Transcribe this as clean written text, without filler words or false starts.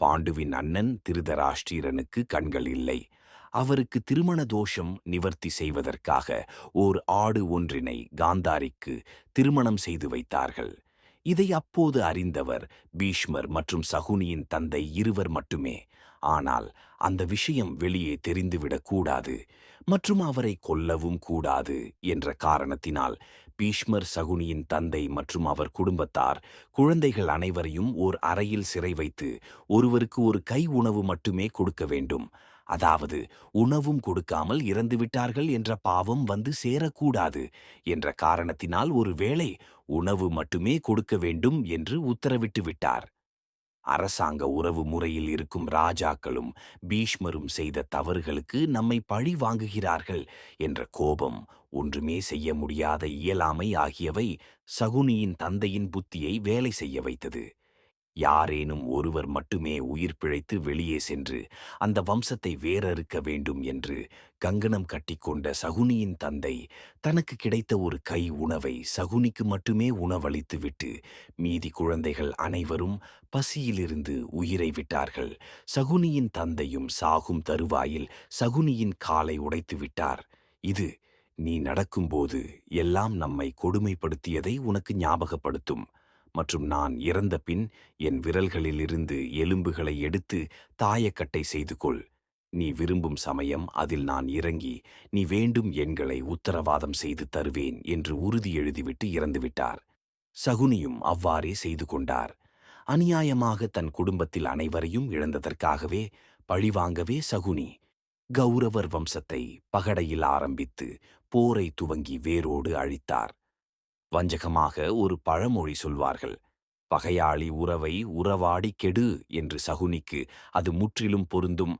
பாண்டுவின் அண்ணன் திருதராஷ்டிரனுக்கு கண்கள் இல்லை. அவருக்கு திருமண தோஷம் நிவர்த்தி செய்வதற்காக ஓர் ஆடு ஒன்றினை காந்தாரிக்கு திருமணம் செய்து வைத்தார்கள். இதை அப்போது அறிந்தவர் பீஷ்மர் மற்றும் சகுனியின் தந்தை இருவர் மட்டுமே. ஆனால் அந்த விஷயம் வெளியே தெரிந்துவிடக் கூடாது மற்றும் அவரை கொல்லவும் கூடாது என்ற காரணத்தினால் பீஷ்மர் சகுனியின் தந்தை மற்றும் அவர் குடும்பத்தார் குழந்தைகள் அனைவரையும் ஓர் அறையில் சிறை வைத்து ஒருவருக்கு ஒரு கை உணவு மட்டுமே கொடுக்க வேண்டும். அதாவது உணவும் கொடுக்காமல் இறந்துவிட்டார்கள் என்ற பாவம் வந்து சேரக்கூடாது என்ற காரணத்தினால் ஒருவேளை உணவு மட்டுமே கொடுக்க வேண்டும் என்று உத்தரவிட்டு விட்டார். அரசாங்க உறவு முறையில் இருக்கும் ராஜாக்களும் பீஷ்மரும் செய்த தவறுகளுக்கு நம்மை பழி வாங்குகிறார்கள் என்ற கோபம், ஒன்றுமே செய்ய முடியாத இயலாமை ஆகியவை சகுனியின் தந்தையின் புத்தியை வேலை செய்ய வைத்தது. யாரேனும் ஒருவர் மட்டுமே உயிர் பிழைத்து வெளியே சென்று அந்த வம்சத்தை வேரறுக்க வேண்டும் என்று கங்கணம் கட்டிக்கொண்ட சகுனியின் தந்தை தனக்கு கிடைத்த ஒரு கை உணவை சகுனிக்கு மட்டுமே உணவளித்துவிட்டு மீதி குழந்தைகள் அனைவரும் பசியிலிருந்து உயிரை விட்டார்கள். சகுனியின் தந்தையும் சாகும் தருவாயில் சகுனியின் காலை உடைத்து விட்டார். இது நீ நடக்கும்போது எல்லாம் நம்மை கொடுமைப்படுத்தியதை உனக்கு ஞாபகப்படுத்தும் மற்றும் நான் இறந்த பின் என் விரல்களிலிருந்து எலும்புகளை எடுத்து தாயக்கட்டை செய்து கொள். நீ விரும்பும் சமயம் அதில் நான் இறங்கி நீ வேண்டும் எண்களை உத்தரவாதம் செய்து தருவேன் என்று உறுதி எழுதிவிட்டு இறந்துவிட்டார். சகுனியும் அவ்வாறே செய்து கொண்டார். அநியாயமாக தன் குடும்பத்தில் அனைவரையும் இழந்ததற்காகவே பழிவாங்கவே சகுனி கௌரவர் வம்சத்தை பகடையில் ஆரம்பித்து போரை துவங்கி வேரோடு அழித்தார். வஞ்சகமாக ஒரு பழமொழி சொல்வார்கள், பகையாளி உறவை உறவாடி கெடு என்று. சகுனிக்கு அது முற்றிலும் பொருந்தும்.